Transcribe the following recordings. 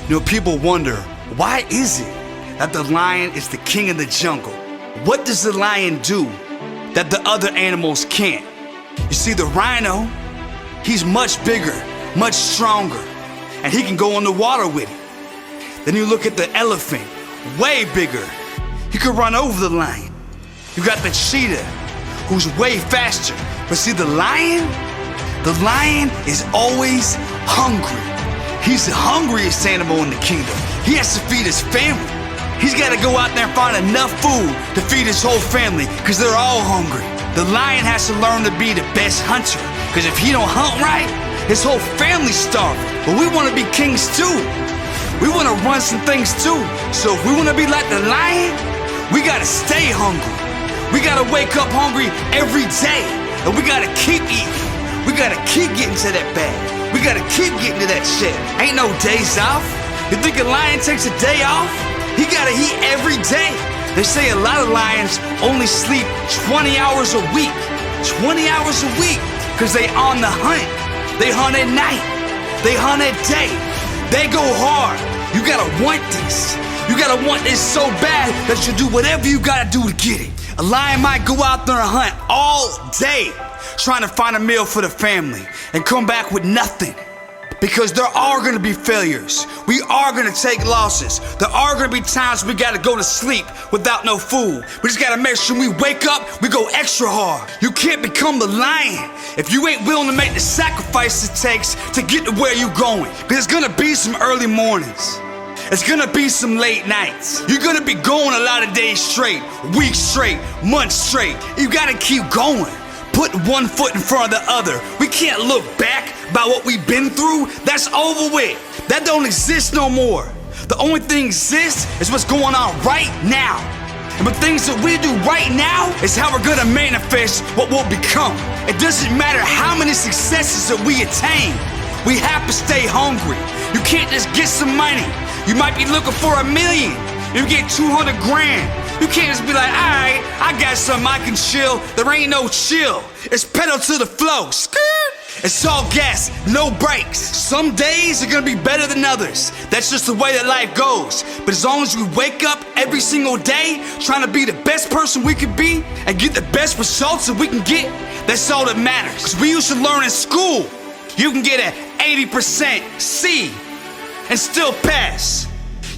You know, people wonder, why is it that the lion is the king of the jungle? What does the lion do that the other animals can't? You see, the rhino, he's much bigger, much stronger, and he can go on the water with it. Then you look at the elephant, way bigger. He could run over the lion. You got the cheetah, who's way faster. But see, the lion is always hungry. He's the hungriest animal in the kingdom. He has to feed his family. He's got to go out there and find enough food to feed his whole family, because they're all hungry. The lion has to learn to be the best hunter, because if he don't hunt right, his whole family's starving. But we want to be kings too. We want to run some things too. So if we want to be like the lion, we got to stay hungry. We got to wake up hungry every day, and we got to keep eating. We got to keep getting to that bag. We got to keep getting to that shit. Ain't no days off. You think a lion takes a day off? He got to eat every day. They say a lot of lions only sleep 20 hours a week. 20 hours a week, because they on the hunt. They hunt at night. They hunt at day. They go hard. You got to want this. You got to want this so bad that you do whatever you got to do to get it. A lion might go out there and hunt all day, trying to find a meal for the family, and come back with nothing. Because there are gonna be failures. We are gonna take losses. There are gonna be times we gotta go to sleep without no food. We just gotta make sure we wake up, we go extra hard. You can't become the lion if you ain't willing to make the sacrifice it takes to get to where you going. Because it's gonna be some early mornings. It's gonna be some late nights. You're gonna be going a lot of days straight, weeks straight, months straight. You gotta keep going. Put one foot in front of the other. We can't look back about what we've been through. That's over with. That don't exist no more. The only thing exists is what's going on right now. And the things that we do right now is how we're gonna manifest what we'll become. It doesn't matter how many successes that we attain. We have to stay hungry. You can't just get some money. You might be looking for $1 million. You get 200 grand. You can't just be like, all right, I got something I can chill. There ain't no chill. It's pedal to the flow. Skirt. It's all gas, no brakes. Some days are gonna be better than others. That's just the way that life goes. But as long as we wake up every single day trying to be the best person we can be and get the best results that we can get, that's all that matters. Because we used to learn in school, you can get an 80% C and still pass.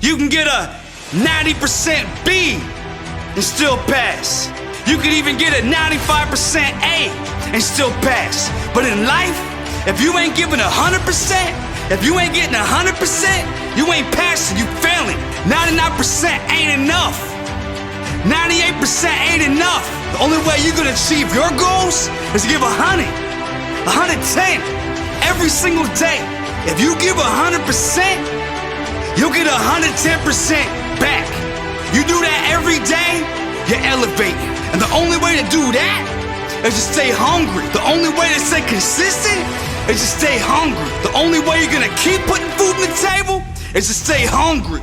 You can get a 90% B and still pass. You could even get a 95% A and still pass. But in life, if you ain't giving 100%, if you ain't getting 100%, you ain't passing, you failing. 99% ain't enough. 98% ain't enough. The only way you're gonna achieve your goals is to give 100, 110 every single day. If you give 100%, you'll get 110% back. You do that every day, you're elevating. And the only way to do that is to stay hungry. The only way to stay consistent is to stay hungry. The only way you're gonna keep putting food on the table is to stay hungry.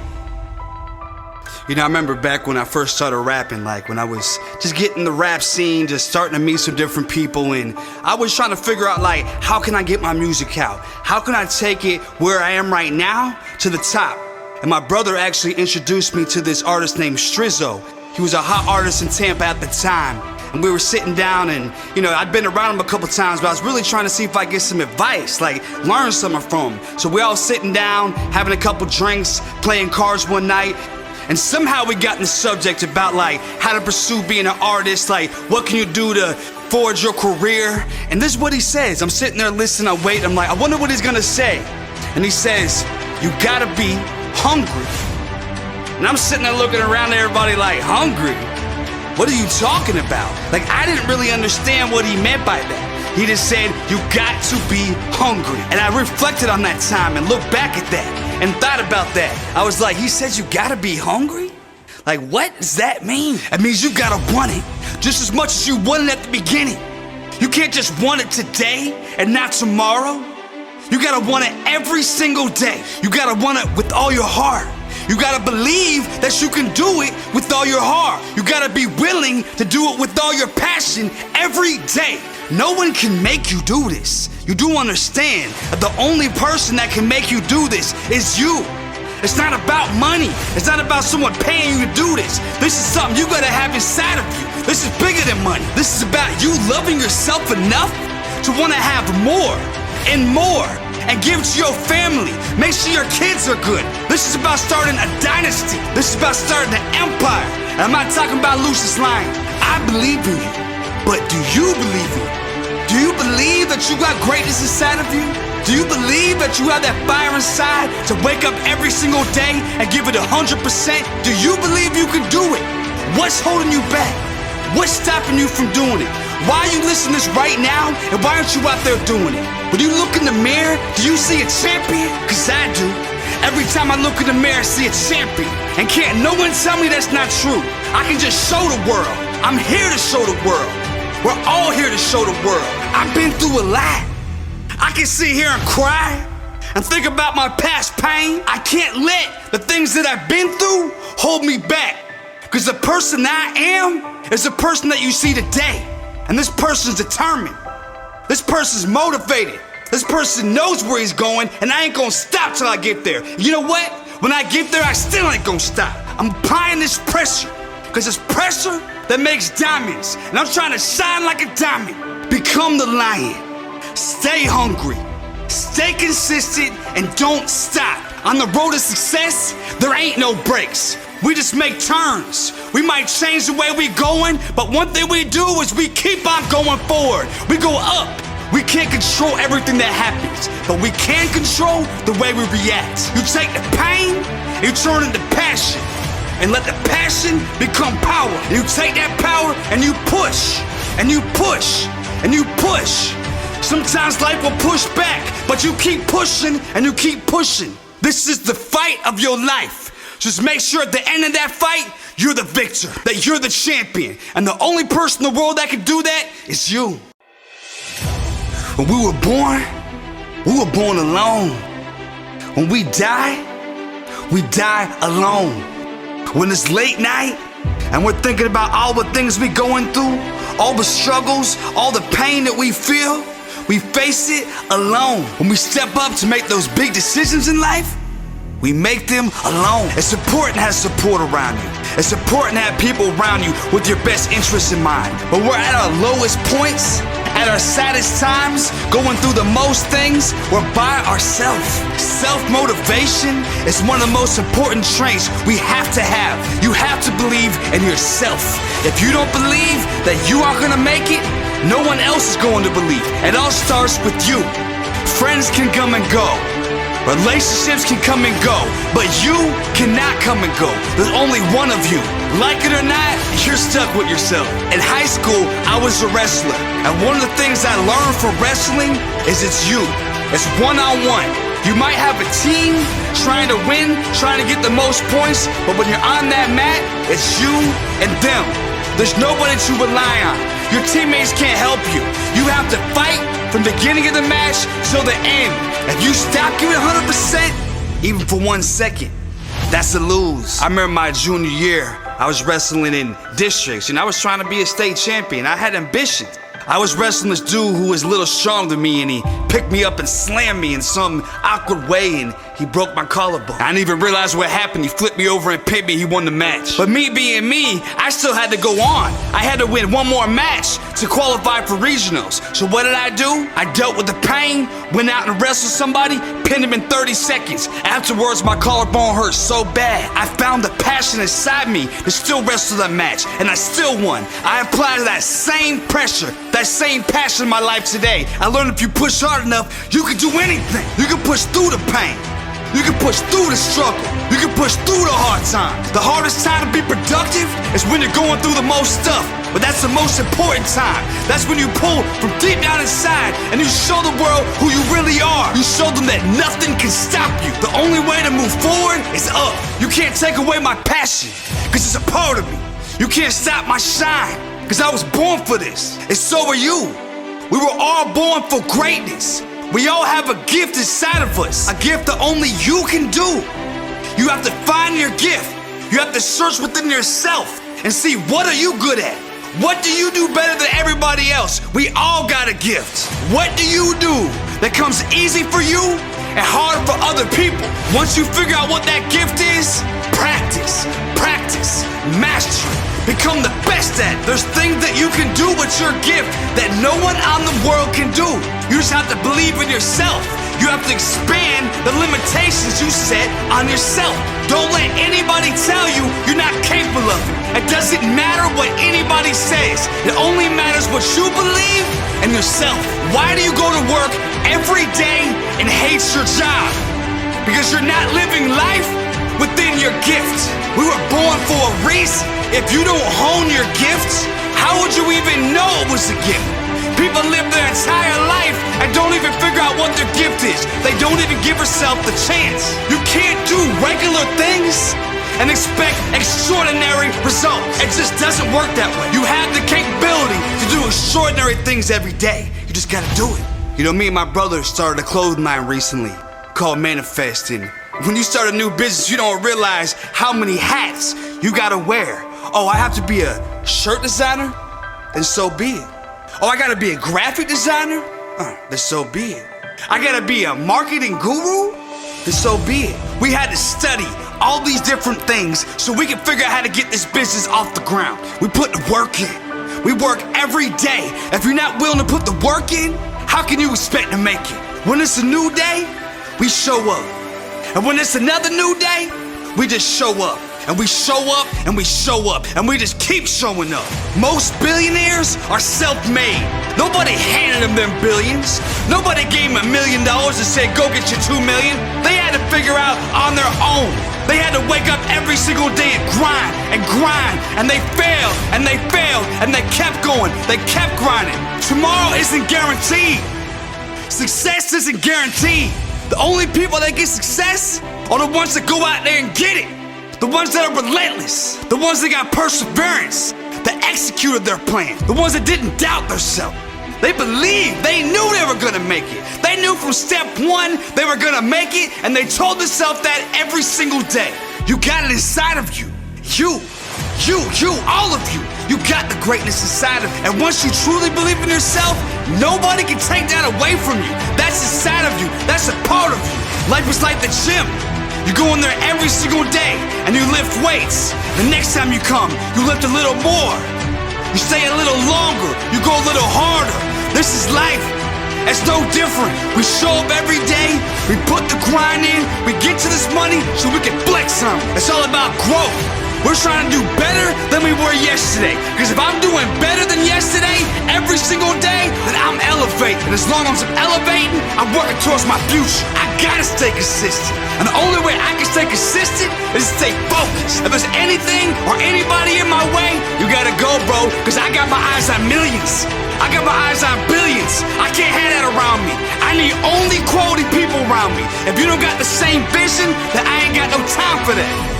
You know, I remember back when I first started rapping, like when I was just getting the rap scene, just starting to meet some different people, and I was trying to figure out, like, how can I get my music out? How can I take it where I am right now to the top? And my brother actually introduced me to this artist named Strizzo. He was a hot artist in Tampa at the time. And we were sitting down and, you know, I'd been around him a couple times, but I was really trying to see if I get some advice, like learn something from him. So we all sitting down, having a couple drinks, playing cards one night. And somehow we got in the subject about like how to pursue being an artist, like what can you do to forge your career? And this is what he says. I'm sitting there listening, I wait, I'm like, I wonder what he's gonna say. And he says, you gotta be hungry. And I'm sitting there looking around at everybody like, hungry? What are you talking about? Like, I didn't really understand what he meant by that. He just said, you got to be hungry. And I reflected on that time and looked back at that and thought about that. I was like, he says you gotta be hungry? Like, what does that mean? It means you gotta want it just as much as you wanted at the beginning. You can't just want it today and not tomorrow. You gotta want it every single day. You gotta want it with all your heart. You gotta believe that you can do it with all your heart. You gotta be willing to do it with all your passion every day. No one can make you do this. You do understand that the only person that can make you do this is you. It's not about money. It's not about someone paying you to do this. This is something you gotta have inside of you. This is bigger than money. This is about you loving yourself enough to wanna have more and more and give it to your family. Make sure your kids are good. This is about starting a dynasty. This is about starting an empire. And I'm not talking about Lucius Lyon. I believe in you, but do you believe in it? Do you believe that you got greatness inside of you? Do you believe that you have that fire inside to wake up every single day and give it 100%? Do you believe you can do it? What's holding you back? What's stopping you from doing it? Why are you listening to this right now, and why aren't you out there doing it? When you look in the mirror, do you see a champion? Cause I do. Every time I look in the mirror, I see a champion. And can't no one tell me that's not true. I can just show the world. I'm here to show the world. We're all here to show the world. I've been through a lot. I can sit here and cry and think about my past pain. I can't let the things that I've been through hold me back. Because the person I am is the person that you see today. And this person's determined. This person's motivated. This person knows where he's going, and I ain't gonna stop till I get there. You know what? When I get there, I still ain't gonna stop. I'm applying this pressure, because it's pressure that makes diamonds. And I'm trying to shine like a diamond. Become the lion. Stay hungry. Stay consistent and don't stop. On the road to success, there ain't no breaks. We just make turns. We might change the way we going, but one thing we do is we keep on going forward. We go up. We can't control everything that happens, but we can control the way we react. You take the pain, you turn it into passion, and let the passion become power. And you take that power and you push, and you push, and you push. Sometimes life will push back, but you keep pushing and you keep pushing. This is the fight of your life. Just make sure at the end of that fight, you're the victor, that you're the champion. And the only person in the world that can do that is you. When we were born alone. When we die alone. When it's late night and we're thinking about all the things we're going through, all the struggles, all the pain that we feel, we face it alone. When we step up to make those big decisions in life, we make them alone. It's important to have support around you. It's important to have people around you with your best interests in mind. But we're at our lowest points, at our saddest times, going through the most things, we're by ourselves. Self-motivation is one of the most important traits we have to have. You have to believe in yourself. If you don't believe that you are gonna make it, no one else is going to believe. It all starts with you. Friends can come and go. Relationships can come and go, but you cannot come and go. There's only one of you. Like it or not, you're stuck with yourself. In high school, I was a wrestler, and one of the things I learned from wrestling is it's you. It's one-on-one. You might have a team trying to win, trying to get the most points, but when you're on that mat, it's you and them. There's nobody to rely on. Your teammates can't help you. You have to fight from the beginning of the match till the end. If you stop giving 100%, even for 1 second, that's a lose. I remember my junior year, I was wrestling in districts, and I was trying to be a state champion. I had ambitions. I was wrestling this dude who was a little stronger than me, and he picked me up and slammed me in some awkward way, and he broke my collarbone. I didn't even realize what happened. He flipped me over and pinned me. He won the match. But me being me, I still had to go on. I had to win one more match to qualify for regionals. So what did I do? I dealt with the pain, went out and wrestled somebody, pinned him in 30 seconds. Afterwards, my collarbone hurt so bad. I found the passion inside me to still wrestle that match, and I still won. I applied that same pressure, that same passion in my life today. I learned if you push hard enough, you can do anything. You can push through the pain. You can push through the struggle. You can push through the hard times. The hardest time to be productive is when you're going through the most stuff. But that's the most important time. That's when you pull from deep down inside and you show the world who you really are. You show them that nothing can stop you. The only way to move forward is up. You can't take away my passion, because it's a part of me. You can't stop my shine, because I was born for this. And so are you. We were all born for greatness. We all have a gift inside of us, a gift that only you can do. You have to find your gift. You have to search within yourself and see, what are you good at? What do you do better than everybody else? We all got a gift. What do you do that comes easy for you and harder for other people. Once you figure out what that gift is, practice, practice, master it. Become the best at it. There's things that you can do with your gift that no one on the world can do. You just have to believe in yourself. You have to expand the limitations you set on yourself. Don't let anybody tell you you're not capable of it. It doesn't matter what anybody says. It only matters what you believe in yourself. Why do you go to work every day and hate your job? Because you're not living life within your gift. We were born for a reason. If you don't hone your gifts, how would you even know it was a gift? People live their entire life and don't even figure out what their gift is. They don't even give themselves the chance. You can't do regular things and expect extraordinary results. It just doesn't work that way. You have the capability to do extraordinary things every day. You just gotta do it. You know, me and my brother started a clothing line recently called Manipheste. And when you start a new business, you don't realize how many hats you gotta wear. Oh, I have to be a shirt designer? Then so be it. Oh, I gotta be a graphic designer? Then so be it. I gotta be a marketing guru? Then so be it. We had to study all these different things so we could figure out how to get this business off the ground. We put the work in. We work every day. If you're not willing to put the work in, how can you expect to make it? When it's a new day, we show up. And when it's another new day, we just show up. And we show up, and we show up, and we just keep showing up. Most billionaires are self-made. Nobody handed them billions. Nobody gave them $1 million and said, go get your 2 million. They had to figure out on their own. They had to wake up every single day and grind, and they failed, and they failed, and they kept going. They kept grinding. Tomorrow isn't guaranteed. Success isn't guaranteed. The only people that get success are the ones that go out there and get it. The ones that are relentless, the ones that got perseverance, that executed their plan, the ones that didn't doubt themselves. They believed, they knew they were gonna make it. They knew from step one they were gonna make it, and they told themselves that every single day. You got it inside of you. You, all of you. You got the greatness inside of you. And once you truly believe in yourself, nobody can take that away from you. That's inside of you. That's a part of you. Life is like the gym. You go in there every single day and you lift weights. The next time you come, you lift a little more. You stay a little longer. You go a little harder. This is life. It's no different. We show up every day. We put the grind in. We get to this money so we can flex some. It's all about growth. We're trying to do better than we were yesterday. Because if I'm doing better than yesterday every single day, then I'm elevating. And as long as I'm elevating, I'm working towards my future. I gotta stay consistent. And the only way I can stay consistent is to stay focused. If there's anything or anybody in my way, you gotta go, bro. Because I got my eyes on millions. I got my eyes on billions. I can't have that around me. I need only quality people around me. If you don't got the same vision, then I ain't got no time for that.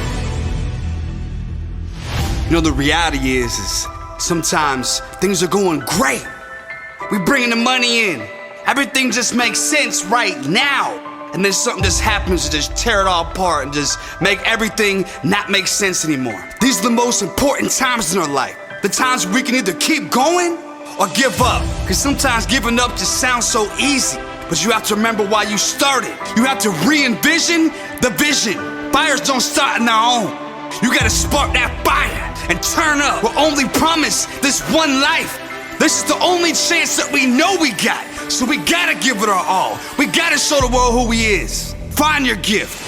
You know, the reality is sometimes things are going great. We bringing the money in. Everything just makes sense right now. And then something just happens to just tear it all apart and just make everything not make sense anymore. These are the most important times in our life. The times we can either keep going or give up. Because sometimes giving up just sounds so easy. But you have to remember why you started. You have to re-envision the vision. Fires don't start on their own. You gotta spark that fire and turn up. We're only promised this one life. This is the only chance that we know we got. So we gotta give it our all. We gotta show the world who we is. Find your gift.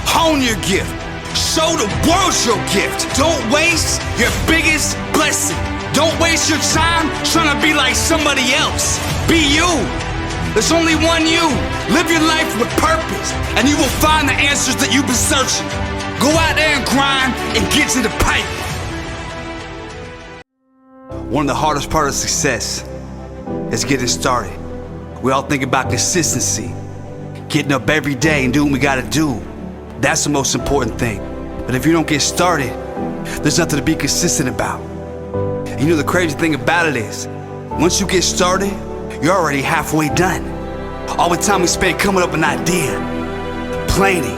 Hone your gift. Show the world your gift. Don't waste your biggest blessing. Don't waste your time trying to be like somebody else. Be you. There's only one you. Live your life with purpose, and you will find the answers that you've been searching. Go out there and grind and get to the pipe. One of the hardest parts of success is getting started. We all think about consistency. Getting up every day and doing what we gotta do. That's the most important thing. But if you don't get started, there's nothing to be consistent about. And you know the crazy thing about it is, once you get started, you're already halfway done. All the time we spend coming up with an idea, planning,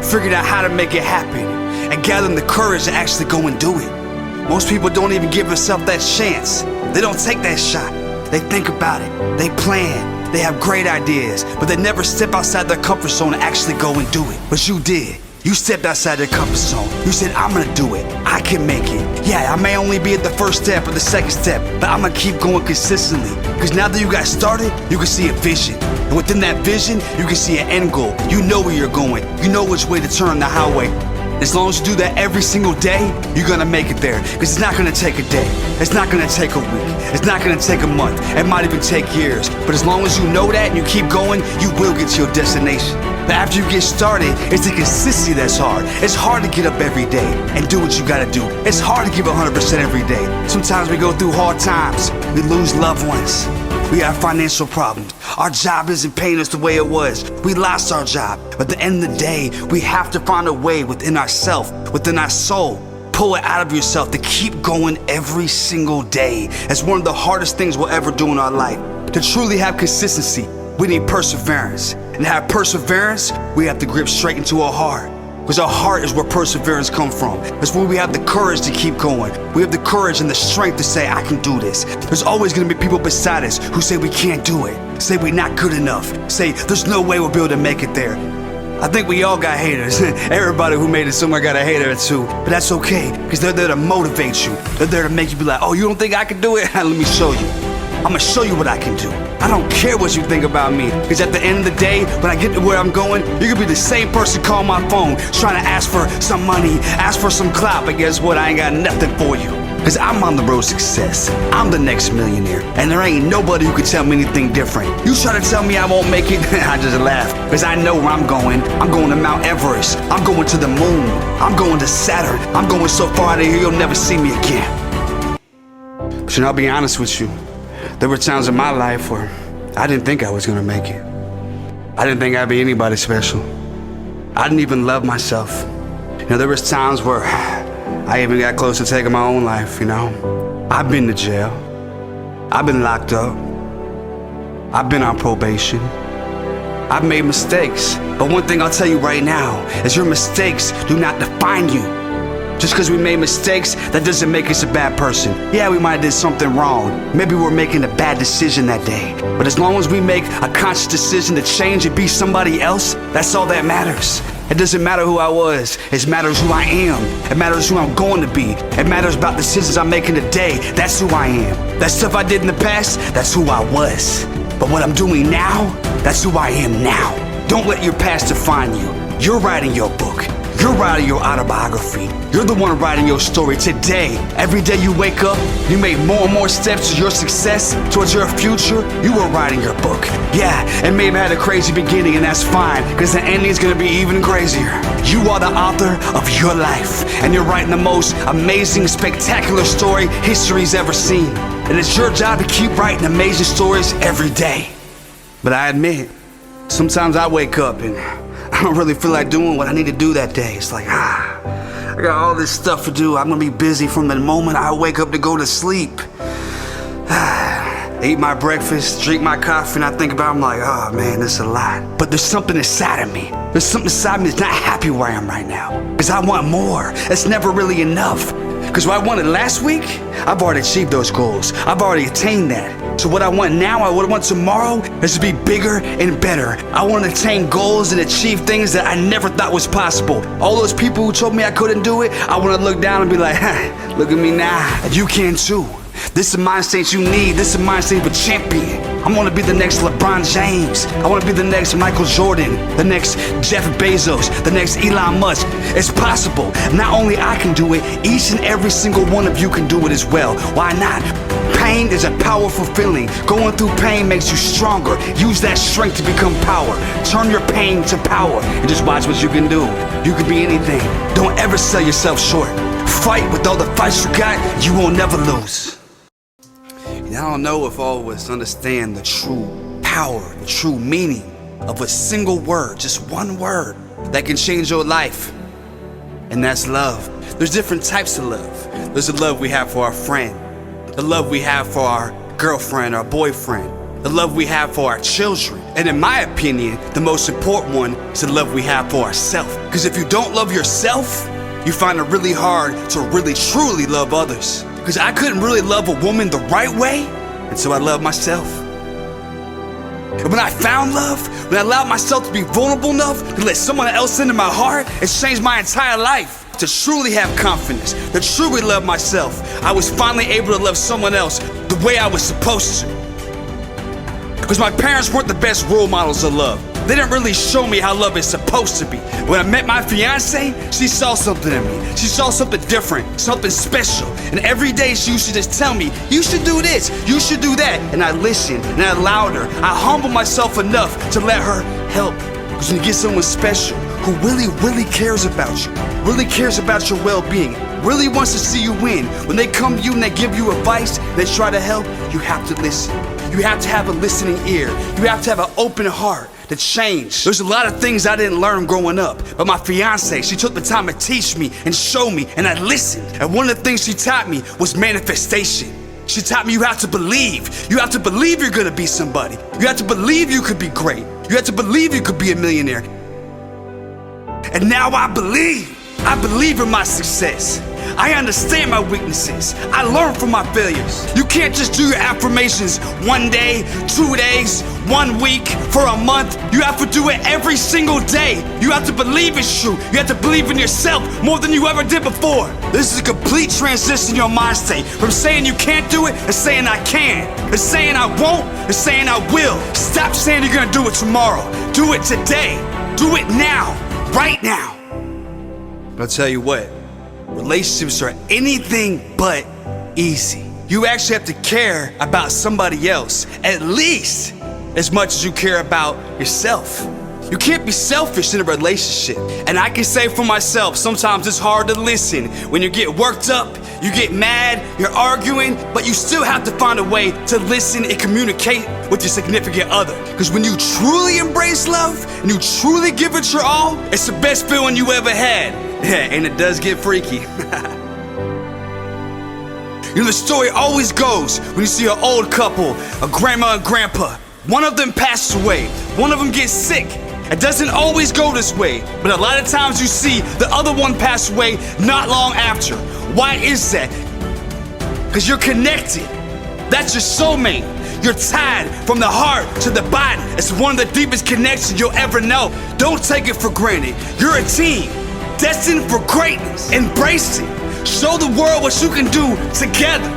figuring out how to make it happen, and gathering the courage to actually go and do it. Most people don't even give themselves that chance. They don't take that shot. They think about it. They plan. They have great ideas, but they never step outside their comfort zone and actually go and do it. But you did. You stepped outside your comfort zone. You said, I'm gonna do it. I can make it. Yeah, I may only be at the first step or the second step, but I'm gonna keep going consistently. Because now that you got started, you can see a vision. And within that vision, you can see an end goal. You know where you're going. You know which way to turn the highway. As long as you do that every single day, you're gonna make it there. Because it's not gonna take a day. It's not gonna take a week. It's not gonna take a month. It might even take years. But as long as you know that and you keep going, you will get to your destination. But after you get started, it's the consistency that's hard. It's hard to get up every day and do what you gotta do. It's hard to give 100% every day. Sometimes we go through hard times. We lose loved ones. We have financial problems. Our job isn't paying us the way it was. We lost our job. But at the end of the day, we have to find a way within ourselves, within our soul. Pull it out of yourself to keep going every single day. It's one of the hardest things we'll ever do in our life. To truly have consistency, we need perseverance. And to have perseverance, we have to grip straight into our heart. Because our heart is where perseverance comes from. It's where we have the courage to keep going. We have the courage and the strength to say, I can do this. There's always gonna be people beside us who say we can't do it. Say we're not good enough. Say there's no way we'll be able to make it there. I think we all got haters. Everybody who made it somewhere got a hater or two. But that's okay, because they're there to motivate you. They're there to make you be like, oh, you don't think I can do it? Let me show you. I'm gonna show you what I can do. I don't care what you think about me, because at the end of the day, when I get to where I'm going, you're gonna be the same person calling my phone, trying to ask for some money, ask for some clout, but guess what? I ain't got nothing for you. Because I'm on the road to success. I'm the next millionaire, and there ain't nobody who can tell me anything different. You try to tell me I won't make it, I just laugh, because I know where I'm going. I'm going to Mount Everest. I'm going to the moon. I'm going to Saturn. I'm going so far out of here, you'll never see me again. But I'll be honest with you. There were times in my life where I didn't think I was gonna make it. I didn't think I'd be anybody special. I didn't even love myself. There was times where I even got close to taking my own life, I've been to jail. I've been locked up. I've been on probation. I've made mistakes. But one thing I'll tell you right now is your mistakes do not define you. Just because we made mistakes, that doesn't make us a bad person. Yeah, we might have did something wrong. Maybe we're making a bad decision that day. But as long as we make a conscious decision to change and be somebody else, that's all that matters. It doesn't matter who I was. It matters who I am. It matters who I'm going to be. It matters about decisions I'm making today. That's who I am. That stuff I did in the past, that's who I was. But what I'm doing now, that's who I am now. Don't let your past define you. You're writing your book. You're writing your autobiography. You're the one writing your story today. Every day you wake up, you make more and more steps to your success, towards your future. You are writing your book. Yeah, it may have had a crazy beginning, and that's fine, because the ending is gonna be even crazier. You are the author of your life, and you're writing the most amazing, spectacular story history's ever seen. And it's your job to keep writing amazing stories every day. But I admit, sometimes I wake up and I don't really feel like doing what I need to do that day. It's like, I got all this stuff to do. I'm gonna be busy from the moment I wake up to go to sleep. Eat my breakfast, drink my coffee, and I think about it, I'm like, oh man, this is a lot. But there's something inside of me. There's something inside me that's not happy where I am right now. Because I want more. It's never really enough. Because what I wanted last week, I've already achieved those goals. I've already attained that. So what I want now, what I want tomorrow, is to be bigger and better. I want to attain goals and achieve things that I never thought was possible. All those people who told me I couldn't do it, I want to look down and be like, look at me now. You can too. This is the mindset you need. This is the mindset of a champion. I want to be the next LeBron James. I want to be the next Michael Jordan, the next Jeff Bezos, the next Elon Musk. It's possible. Not only I can do it, each and every single one of you can do it as well. Why not? Pain is a powerful feeling. Going through pain makes you stronger. Use that strength to become power. Turn your pain to power and just watch what you can do. You can be anything. Don't ever sell yourself short. Fight with all the fights you got. You will never lose. I don't know if all of us understand the true power, the true meaning of a single word, just one word that can change your life, and that's love. There's different types of love. There's the love we have for our friend, the love we have for our girlfriend or boyfriend, the love we have for our children, and in my opinion, the most important one is the love we have for ourselves. Because if you don't love yourself, you find it really hard to really truly love others. Because I couldn't really love a woman the right way until I loved myself. And when I found love, when I allowed myself to be vulnerable enough to let someone else into my heart, it changed my entire life. To truly have confidence, to truly love myself, I was finally able to love someone else the way I was supposed to. Because my parents weren't the best role models of love. They didn't really show me how love is supposed to be. When I met my fiance, she saw something in me. She saw something different, something special. And every day she used to just tell me, you should do this, you should do that. And I listened and I allowed her. I humbled myself enough to let her help. Because when you get someone special who really cares about you, really cares about your well-being, really wants to see you win, when they come to you and they give you advice, they try to help, you have to listen. You have to have a listening ear. You have to have an open heart to change. There's a lot of things I didn't learn growing up, but my fiance, she took the time to teach me and show me, and I listened. And one of the things she taught me was manifestation. She taught me you have to believe. You have to believe you're gonna be somebody. You have to believe you could be great. You have to believe you could be a millionaire. And now I believe in my success. I understand my weaknesses. I learn from my failures. You can't just do your affirmations one day, 2 days, 1 week, for a month. You have to do it every single day. You have to believe it's true. You have to believe in yourself more than you ever did before. This is a complete transition in your mind state from saying you can't do it to saying I can, to saying I won't, to saying I will. Stop saying you're gonna do it tomorrow. Do it today. Do it now. Right now. But I'll tell you what, relationships are anything but easy. You actually have to care about somebody else at least as much as you care about yourself. You can't be selfish in a relationship. And I can say for myself, sometimes it's hard to listen. When you get worked up, you get mad, you're arguing, but you still have to find a way to listen and communicate with your significant other. Because when you truly embrace love and you truly give it your all, it's the best feeling you ever had. Yeah, and it does get freaky. You know, the story always goes when you see an old couple, a grandma and grandpa. One of them passes away, one of them gets sick. It doesn't always go this way, but a lot of times you see the other one pass away not long after. Why is that? Because you're connected. That's your soulmate. You're tied from the heart to the body. It's one of the deepest connections you'll ever know. Don't take it for granted. You're a team, destined for greatness. Embrace it. Show the world what you can do together.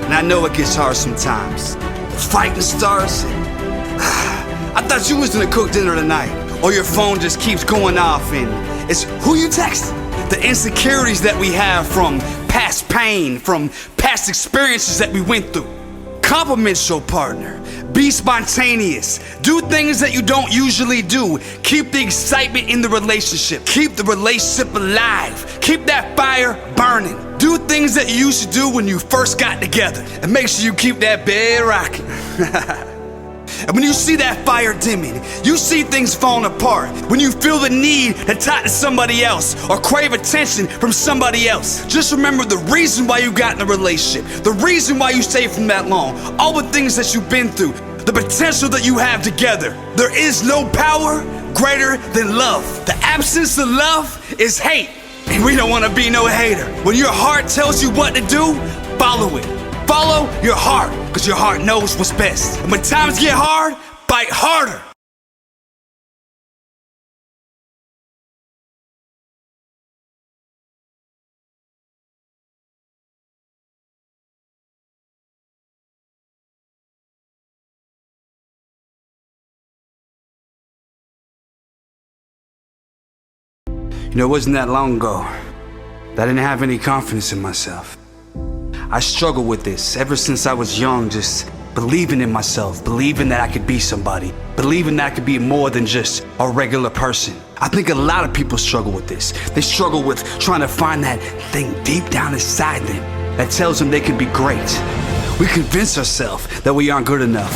And I know it gets hard sometimes. The fighting starts. I thought you was gonna cook dinner tonight. Or your phone just keeps going off and it's who you texting? The insecurities that we have from past pain, from past experiences that we went through. Compliment your partner. Be spontaneous. Do things that you don't usually do. Keep the excitement in the relationship. Keep the relationship alive. Keep that fire burning. Do things that you used to do when you first got together. And make sure you keep that bed rocking. And when you see that fire dimming, you see things falling apart, when you feel the need to talk to somebody else or crave attention from somebody else, just remember the reason why you got in a relationship, the reason why you stayed from that long, all the things that you've been through, the potential that you have together. There is no power greater than love. The absence of love is hate, and we don't want to be no hater. When your heart tells you what to do, follow it. Follow your heart, because your heart knows what's best. And when times get hard, fight harder. You know, it wasn't that long ago that I didn't have any confidence in myself. I struggled with this ever since I was young, just believing in myself, believing that I could be somebody, believing that I could be more than just a regular person. I think a lot of people struggle with this. They struggle with trying to find that thing deep down inside them that tells them they can be great. We convince ourselves that we aren't good enough.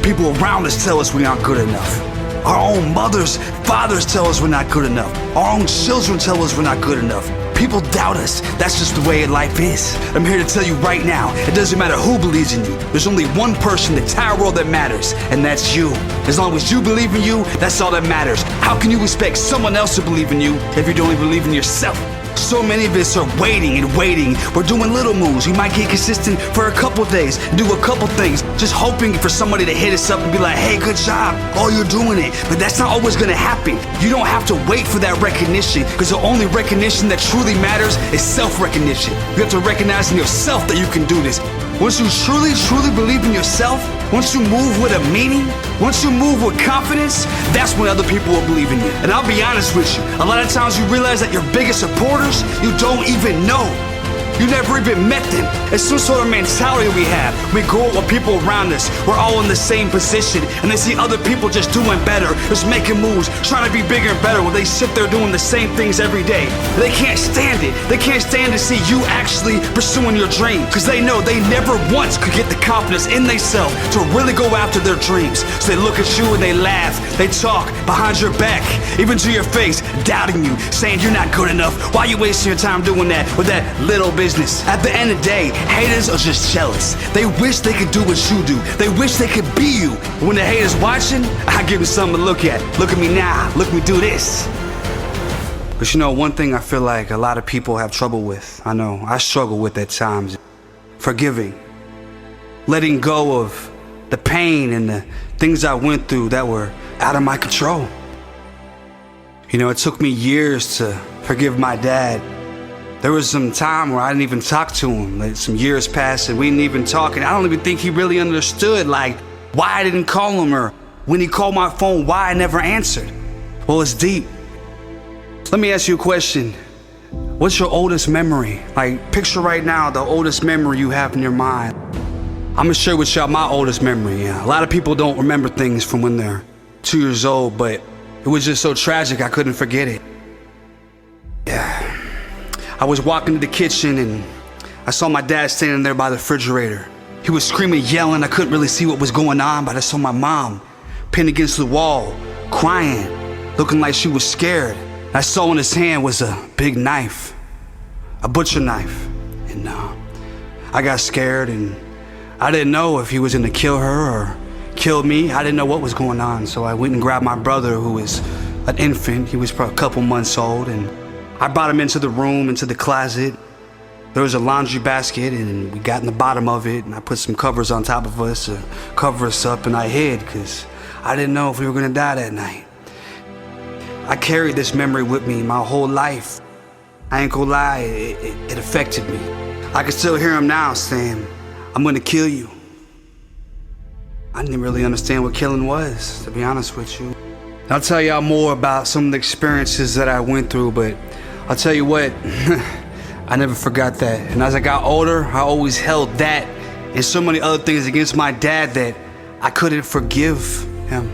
People around us tell us we aren't good enough. Our own mothers, fathers tell us we're not good enough. Our own children tell us we're not good enough. People doubt us. That's just the way life is. I'm here to tell you right now, it doesn't matter who believes in you. There's only one person in the entire world that matters, and that's you. As long as you believe in you, that's all that matters. How can you expect someone else to believe in you if you don't even believe in yourself? So many of us are waiting and waiting. We're doing little moves. We might get consistent for a couple days, do a couple things, just hoping for somebody to hit us up and be like, hey, good job. Oh, you're doing it. But that's not always gonna happen. You don't have to wait for that recognition, because the only recognition that truly matters is self-recognition. You have to recognize in yourself that you can do this. Once you truly, truly believe in yourself, once you move with a meaning, once you move with confidence, that's when other people will believe in you. And I'll be honest with you, a lot of times you realize that your biggest supporters, you don't even know. You never even met them. It's some sort of mentality we have. We grow up with people around us. We're all in the same position, and they see other people just doing better, just making moves, trying to be bigger and better, while they sit there doing the same things every day. They can't stand it. They can't stand to see you actually pursuing your dream, because they know they never once could get the confidence in themselves to really go after their dreams. So they look at you and they laugh. They talk behind your back, even to your face, doubting you, saying you're not good enough. Why are you wasting your time doing that with that little business? At the end of the day, haters are just jealous. They wish they could do what you do. They wish they could be you. When the haters watching, I give them something to look at. Look at me now. Look at me do this. But you know, one thing I feel like a lot of people have trouble with, I know I struggle with at times, forgiving. Letting go of the pain and the things I went through that were out of my control. You know, it took me years to forgive my dad. There was some time where I didn't even talk to him. Like, some years passed and we didn't even talk, and I don't even think he really understood like why I didn't call him, or when he called my phone, why I never answered. Well, it's deep. Let me ask you a question. What's your oldest memory? Like, picture right now the oldest memory you have in your mind. I'm gonna share with y'all my oldest memory. Yeah. A lot of people don't remember things from when they're 2 years old, but it was just so tragic I couldn't forget it. Yeah. I was walking to the kitchen and I saw my dad standing there by the refrigerator. He was screaming, yelling. I couldn't really see what was going on, but I saw my mom pinned against the wall, crying, looking like she was scared. I saw in his hand was a big knife, a butcher knife. And I got scared, and I didn't know if he was gonna kill her or kill me. I didn't know what was going on, so I went and grabbed my brother, who was an infant. He was probably a couple months old, and I brought him into the room, into the closet. There was a laundry basket, and we got in the bottom of it, and I put some covers on top of us to cover us up, and I hid because I didn't know if we were gonna die that night. I carried this memory with me my whole life. I ain't gonna lie, it affected me. I can still hear him now saying, I'm gonna kill you. I didn't really understand what killing was, to be honest with you. I'll tell y'all more about some of the experiences that I went through, but I'll tell you what, I never forgot that. And as I got older, I always held that and so many other things against my dad that I couldn't forgive him.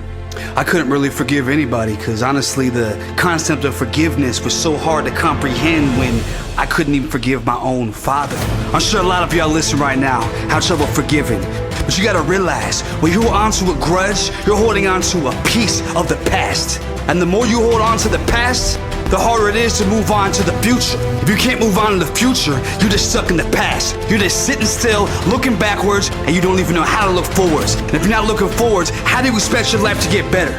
I couldn't really forgive anybody, because honestly, the concept of forgiveness was so hard to comprehend when I couldn't even forgive my own father. I'm sure a lot of y'all listening right now have trouble forgiving. But you gotta realize, when you hold on to a grudge, you're holding on to a piece of the past. And the more you hold on to the past, the harder it is to move on to the future. If you can't move on to the future, you're just stuck in the past. You're just sitting still, looking backwards, and you don't even know how to look forwards. And if you're not looking forwards, how do you expect your life to get better?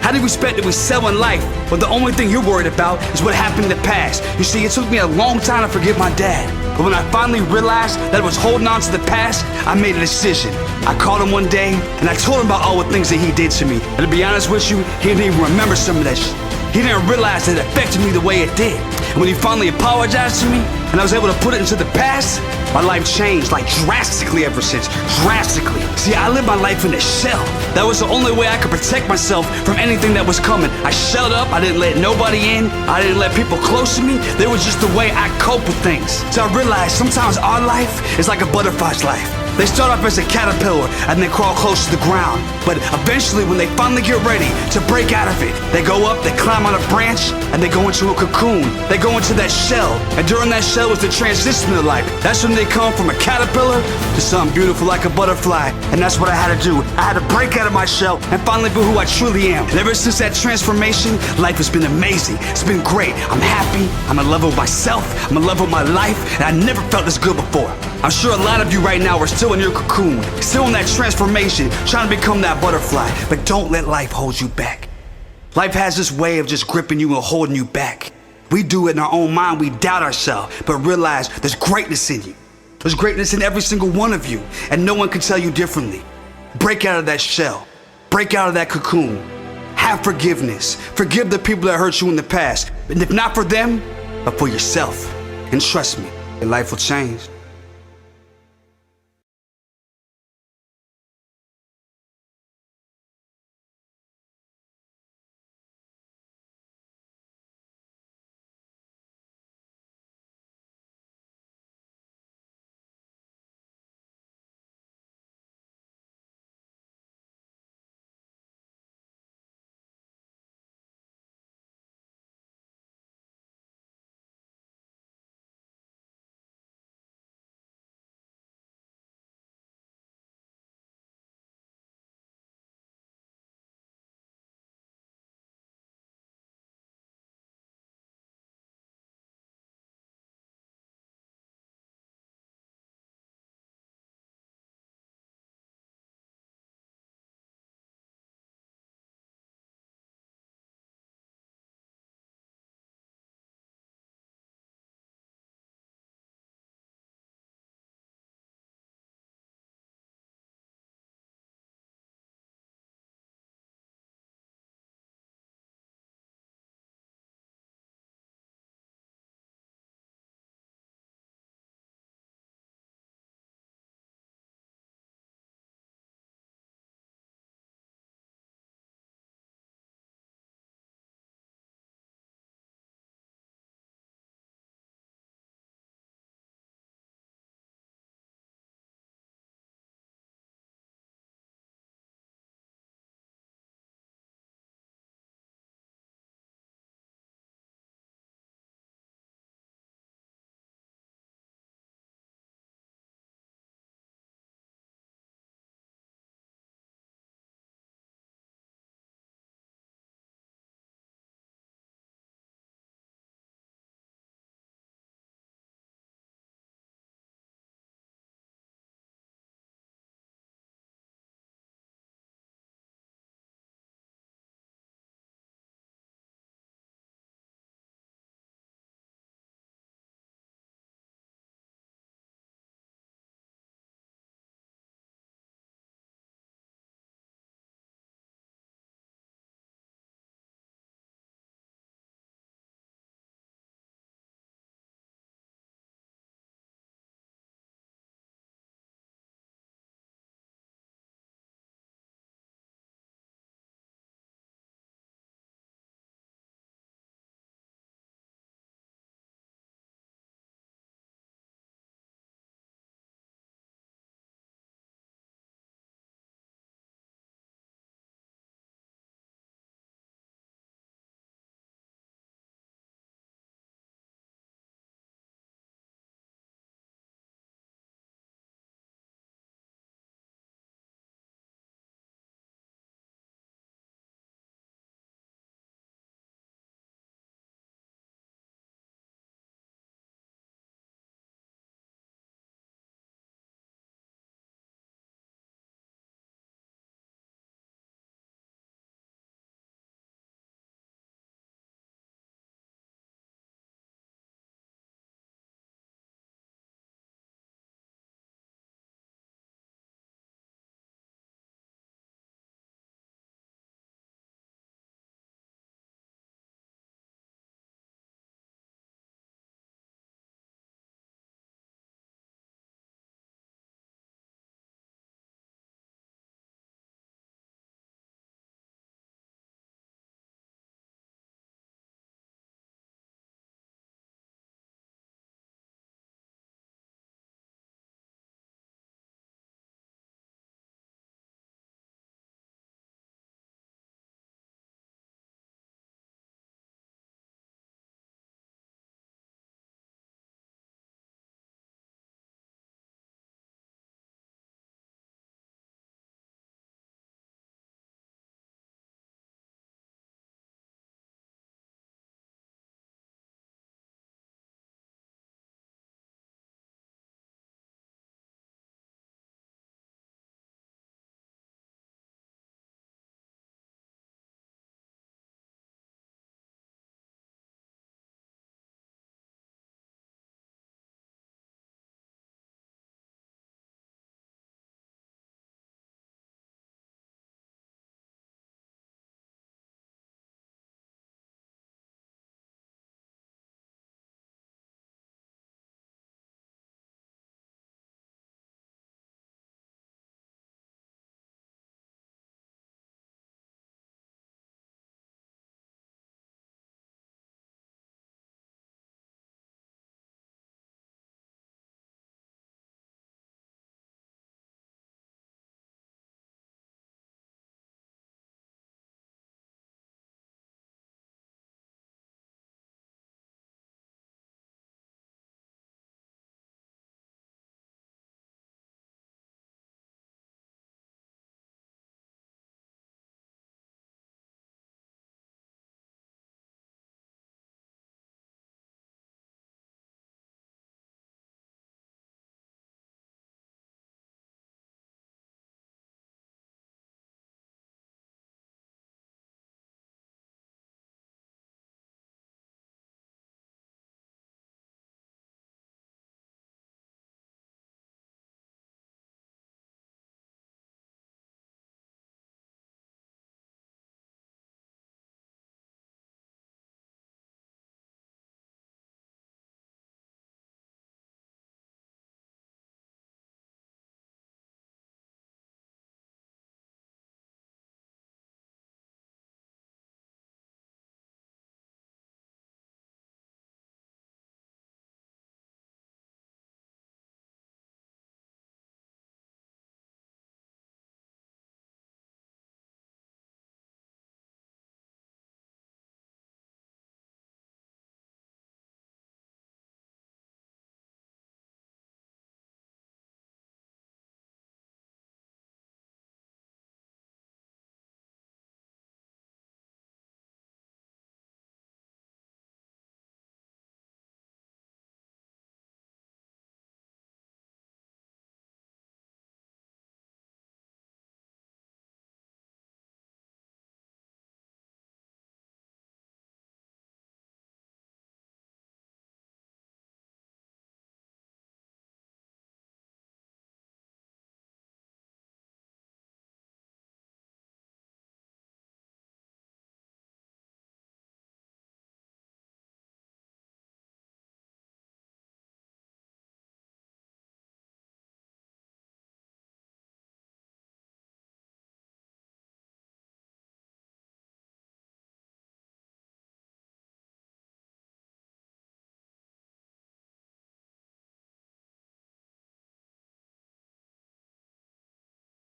How do you expect to excel in life when the only thing you're worried about is what happened in the past? You see, it took me a long time to forgive my dad. But when I finally realized that I was holding on to the past, I made a decision. I called him one day, and I told him about all the things that he did to me. And to be honest with you, he didn't even remember some of that shit. He didn't realize that it affected me the way it did. And when he finally apologized to me, and I was able to put it into the past, my life changed, like drastically ever since. Drastically. See, I lived my life in a shell. That was the only way I could protect myself from anything that was coming. I shelled up, I didn't let nobody in, I didn't let people close to me. They was just the way I cope with things. So I realized sometimes our life is like a butterfly's life. They start off as a caterpillar and they crawl close to the ground. But eventually, when they finally get ready to break out of it, they go up, they climb on a branch, and they go into a cocoon. They go into that shell. And during that shell is the transition of life. That's when they come from a caterpillar to something beautiful like a butterfly. And that's what I had to do. I had to break out of my shell and finally be who I truly am. And ever since that transformation, life has been amazing. It's been great. I'm happy. I'm in love with myself. I'm in love with my life. And I never felt this good before. I'm sure a lot of you right now are still in your cocoon, still in that transformation, trying to become that butterfly. But don't let life hold you back. Life has this way of just gripping you and holding you back. We do it in our own mind. We doubt ourselves, but realize there's greatness in you. There's greatness in every single one of you, and no one can tell you differently. Break out of that shell. Break out of that cocoon. Have forgiveness. Forgive the people that hurt you in the past. And if not for them, but for yourself. And trust me, your life will change.